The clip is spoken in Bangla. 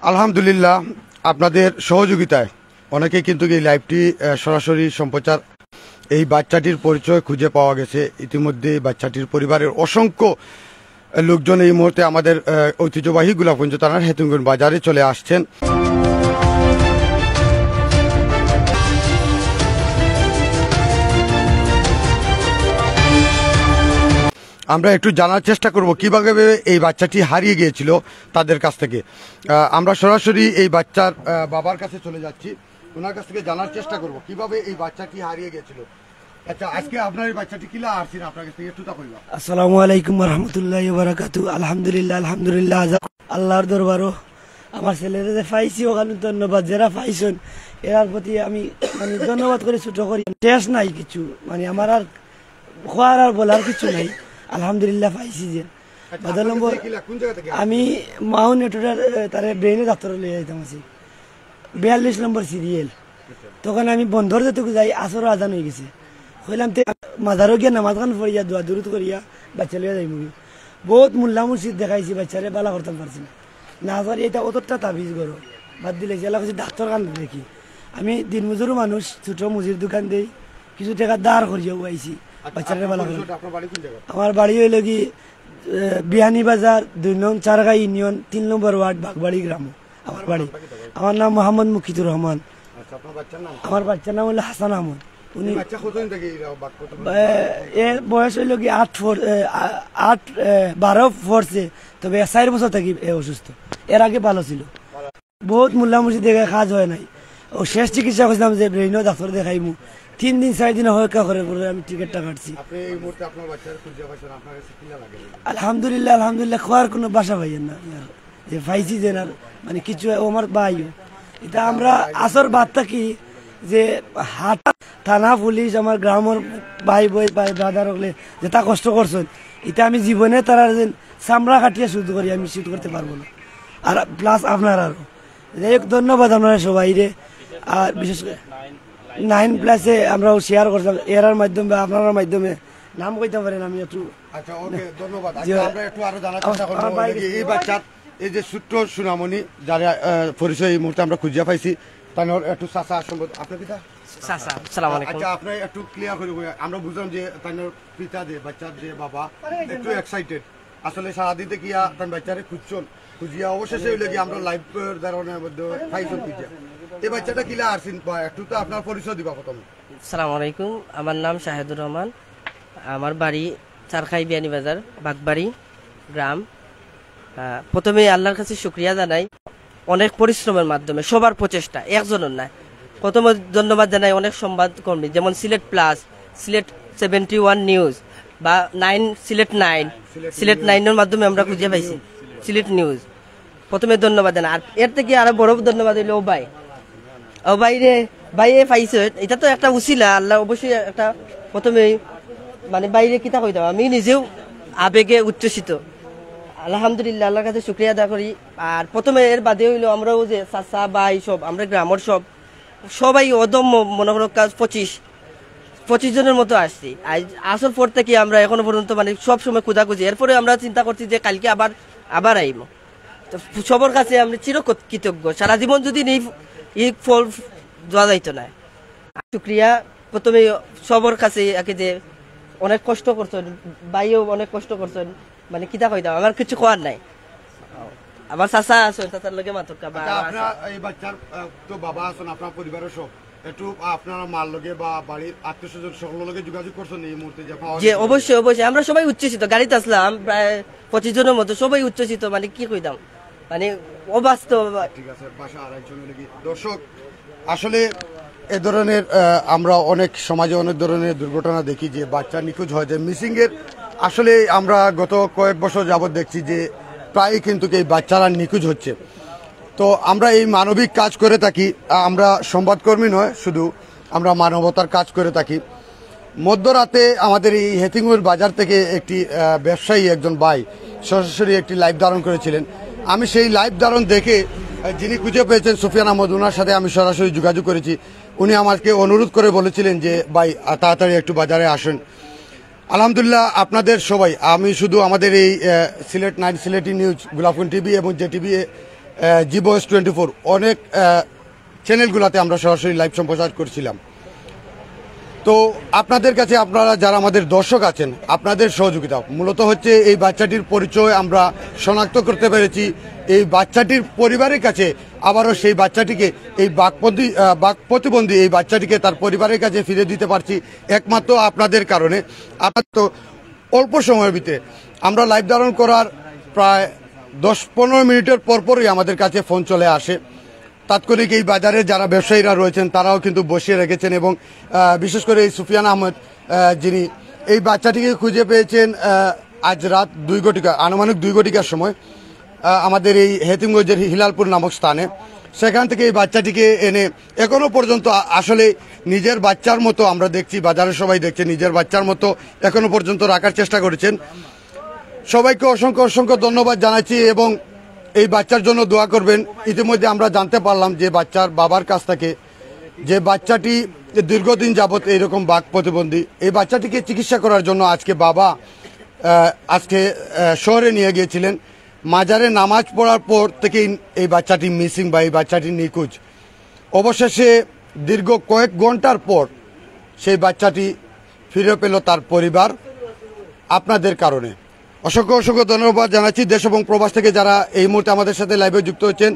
আলহামদুলিল্লাহ, আপনাদের সহযোগিতায় অনেকে কিন্তু এই লাইভটি সরাসরি সম্প্রচার এই বাচ্চাটির পরিচয় খুঁজে পাওয়া গেছে। ইতিমধ্যে এই বাচ্চাটির পরিবারের অসংখ্য লোকজন এই মুহূর্তে আমাদের ঐতিহ্যবাহী গোলাপগঞ্জ থানার হেতিমগঞ্জ বাজারে চলে আসছেন। আমরা একটু জানার চেষ্টা করব কিভাবে এই বাচ্চাটি হারিয়ে গিয়েছিল তাদের কাছ থেকে। আমরা সরাসরি এই বাচ্চার বাবার কাছে চলে যাচ্ছি, ওনার কাছ থেকে জানার চেষ্টা করব কিভাবে এই বাচ্চাটি হারিয়ে গিয়েছিল। আচ্ছা, আজকে আপনার এই বাচ্চাটি কিলা আসছেন আপনার কাছ থেকে একটু তা কইবা। আসসালামু আলাইকুম ওয়া রাহমাতুল্লাহি ওয়া বারাকাতুহু। আলহামদুলিল্লাহ আল্লাহর দরবারও আমার ছেলেরা যে পাইছি ওখানে ধন্যবাদ, যারা পাইছেন এর প্রতি আমি ধন্যবাদ করে ছোট করি। শেষ নাই কিছু, আমার আর খোয়ার আর বলার কিছু নাই। আলহামদুলিল্লাহ পাইছি। যে বাদল নম্বর আমি মাউন নেটওয়ার্ক তার ব্রেনে ডাক্তার লিয়ে যাইতাম আছি 42 নম্বর সিরিয়াল। তখন আমি বন্ধর যেটুকু যাই আসর আজান হয়ে গেছে, হইলাম মাজারও গিয়া নামাজ খান পড়িয়া দোয়া দূরত করিয়া বাচ্চা লিয়ে যাই। মুভি বহুত মোল্লা মুর্শিদ দেখাইছি, বাচ্চারে বালা করতাম পারছি না। না পারি এটা অতটা তাবিজ করো বাদ দিলে জেলা কিছু ডাক্তার কান দেখি। আমি দিন মজুরও মানুষ, ছোট মুজির দোকান দেই, কিছু টাকা দাঁড় করিয়া আইছি বাচ্চারে বালা করে। আমার বাড়ি হইল কি বিহানি বাজার 2 নং চারগাঁ ইউনিয়ন 3 নম্বর ওয়ার্ড বাগবাড়ি গ্রাম আমার বাড়ি। আমার নাম মোহাম্মদ মুকিতুর রহমান। আমার বাচ্চার নাম হলো হাসান আহমদ। উনি এর বয়স হইল কি 12 পড়ছে, তবে 4 বছর থাকি অসুস্থ। এর আগে ভালো ছিল, বহুত মোল্লা মুর্শিদ দেখে কাজ হয় নাই। ও শেষ চিকিৎসা করছিলাম যে ব্রেইনও ডাক্তার দেখাইমু। 3 দিন 4 দিন অপেক্ষা করে আমি টিকিটটা কাটছি। আলহামদুলিল্লাহ খোয়ার কোনো বাসা পাইয়েন না যে পাইছি যে না কিছু আমার ভাইও। এটা আমরা আসর বাদ থাকি যে হাট থানা পুলিশ আমার গ্রামের ভাই বই ব্রাদার হলে যেটা কষ্ট করছেন, এটা আমি জীবনে তারা চামড়া কাটিয়ে শুধ করি আমি শুধ করতে পারবো না। আর প্লাস আপনার আরো যাই হোক ধন্যবাদ আপনারা সবাই রে। আর বিশেষ করে 9+ আমরা শেয়ার করছিলাম এর মাধ্যমে, আপনার মাধ্যমে নাম কইতে পারেন। আমি একটু আচ্ছা ওকে ধন্যবাদ। আমরা একটু আরো জানার চেষ্টা করব এই বাচ্চার এই যে ছোট্ট সুনামণি যারা পরিচয় এই মুহূর্তে আমরা খুঁজিয়া পাইছি, তার একটু চাচা সম্বন্ধে আপনার পিতা চাচা আসসালামু আলাইকুম। আচ্ছা আপনি একটু ক্লিয়ার করে আমরা বুঝলাম যে তার পিতা যে বাচ্চার যে বাবা একটু এক্সাইটেড আসলে সারাদিন থেকে তার বাচ্চারে খুঁজিয়া অবশেষে হইলে কি আমরা লাইভ ধারণের মধ্যে পাইছেন খুঁজিয়া এই বাচ্চাটা কিলা আসছেন একটু তো আপনার পরিচয় দিবা প্রথমে। আসসালামু আলাইকুম, আমার নাম শাহেদুর রহমান, আমার বাড়ি চারখাই বিয়ানি বাজার বাগবাড়ি গ্রাম। প্রথমে আল্লাহর কাছে শুকরিয়া জানাই, অনেক পরিশ্রমের মাধ্যমে সবার প্রচেষ্টা, একজনের নয়। প্রথমে ধন্যবাদ জানাই অনেক সংবাদ কর্মী, যেমন সিলেট প্লাস, সিলেট 71 নিউজ বা সিলেট 9 এর মাধ্যমে আমরা খুঁজে পাইছি সিলেট নিউজ। প্রথমে ধন্যবাদ জানাই। আর এর থেকে আরো বড় ধন্যবাদ হইল ও বাইরে বাইরে পাইছে, এটা তো একটা উছিলা। আল্লাহ অবশ্যই একটা প্রথমে বাইরে কিতা কইতাম, আমি নিজেও আবেগে উচ্ছ্বসিত। আলহামদুলিল্লাহ আল্লাহর কাছে শুকরিয়া আদা করি। আর প্রথমে এর বাদে হইলো আমরাও যে চাচা ভাই সব আমরা গ্রামের সবাই অদম্য মনে করো 25 জনের মতো আসছি। আসর পর থেকে আমরা এখনো পর্যন্ত সব সময় খুঁজাখুঁজি। এরপরে আমরা চিন্তা করছি যে কালকে আবার আইব। তো সবার কাছে আমরা চিরকৃতজ্ঞ। সারা জীবন যদি এই ফল দেওয়া যাইতো না। শুক্রিয়া প্রথমে সবার কাছে যে অনেক কষ্ট করছেন, ভাইও অনেক কষ্ট করছেন, কিতা কইতাম আমার কিছু কোয়ার নাই। আমার চাচা আছেন, চাচার লগে মাত্র এই বাচ্চার তো বাবা আছেন, আপনার পরিবারের সব একটু আপনার মার লগে বা বাড়ির আত্মীয় স্বজন সকলের লগে যোগাযোগ করছেন এই মুহূর্তে যে পাওয়া? জি অবশ্যই আমরা সবাই উচ্ছ্বসিত। গাড়িতে আসলাম প্রায় 25 জনের মতো, সবাই উচ্ছ্বসিত। কি কইতাম অবাস্তব। ঠিক আছে, বাসা আরেকজন দর্শক আসলে এ ধরনের আমরা অনেক সমাজে অনেক ধরনের দুর্ঘটনা দেখি যে বাচ্চা নিখোঁজ হয়, যে মিসিং এর আসলে আমরা গত কয়েক বছর যাবৎ দেখছি যে প্রায় কিন্তু এই বাচ্চারা নিখোঁজ হচ্ছে। তো আমরা এই মানবিক কাজ করে থাকি, আমরা সংবাদকর্মী নয়, শুধু আমরা মানবতার কাজ করে থাকি। মধ্যরাতে আমাদের এই হেতিমগঞ্জ বাজার থেকে একটি ব্যবসায়ী একজন ভাই সরাসরি একটি লাইভ ধারণ করেছিলেন। আমি সেই লাইভ ধারণ দেখে যিনি খুঁজে পেয়েছেন সুফিয়ান আহমদ, ওনার সাথে আমি সরাসরি যোগাযোগ করেছি। উনি আমাকে অনুরোধ করে বলেছিলেন যে ভাই তাড়াতাড়ি একটু বাজারে আসেন। আলহামদুলিল্লাহ আপনাদের সবাই, আমি শুধু আমাদের এই সিলেট 9 সিলেটি নিউজ, গোলাপগঞ্জ টিভি এবং যে টিভি জিবস 24 অনেক চ্যানেলগুলোতে আমরা সরাসরি লাইভ সম্প্রচার করছিলাম। তো আপনাদের কাছে আপনারা যারা আমাদের দর্শক আছেন, আপনাদের সহযোগিতা মূলত হচ্ছে এই বাচ্চাটির পরিচয় আমরা শনাক্ত করতে পেরেছি। এই বাচ্চাটির পরিবারের কাছে আবারও সেই বাচ্চাটিকে এই বাক প্রতিবন্ধী এই বাচ্চাটিকে তার পরিবারের কাছে ফিরে দিতে পারছি একমাত্র আপনাদের কারণে। আপনার তো অল্প সময়ের ভিতরে আমরা লাইভ ধারণ করার প্রায় 10-15 মিনিটের পরপরই আমাদের কাছে ফোন চলে আসে। তাৎক্ষণিক এই বাজারে যারা ব্যবসায়ীরা রয়েছেন তারাও কিন্তু বসিয়ে রেখেছেন এবং বিশেষ করে এই সুফিয়ান আহমেদ যিনি এই বাচ্চাটিকে খুঁজে পেয়েছেন আজ রাত 2 ঘটিকা আনুমানিক 2 ঘটিকার সময় আমাদের এই হেতিমগঞ্জের হিলালপুর নামক স্থানে। সেখান থেকে এই বাচ্চাটিকে এনে এখনো পর্যন্ত আসলে নিজের বাচ্চার মতো আমরা দেখছি, বাজারে সবাই দেখছে নিজের বাচ্চার মতো এখনো পর্যন্ত রাখার চেষ্টা করেছেন। সবাইকে অসংখ্য অসংখ্য ধন্যবাদ জানাচ্ছি এবং এই বাচ্চার জন্য দোয়া করবেন। ইতিমধ্যে আমরা জানতে পারলাম যে বাচ্চার বাবার কাছ থেকে যে বাচ্চাটি দীর্ঘদিন যাবৎ এইরকম বাক প্রতিবন্ধী, এই বাচ্চাটিকে চিকিৎসা করার জন্য আজকে বাবা শহরে নিয়ে গিয়েছিলেন। মাজারে নামাজ পড়ার পর থেকেই এই বাচ্চাটি মিসিং বা এই বাচ্চাটি নিখোঁজ। অবশেষে দীর্ঘ কয়েক ঘন্টার পর সেই বাচ্চাটি ফিরে পেল তার পরিবার আপনাদের কারণে। অসংখ্য অসংখ্য ধন্যবাদ জানাচ্ছি দেশ এবং প্রবাস থেকে যারা এই মুহূর্তে আমাদের সাথে লাইভে যুক্ত হচ্ছেন।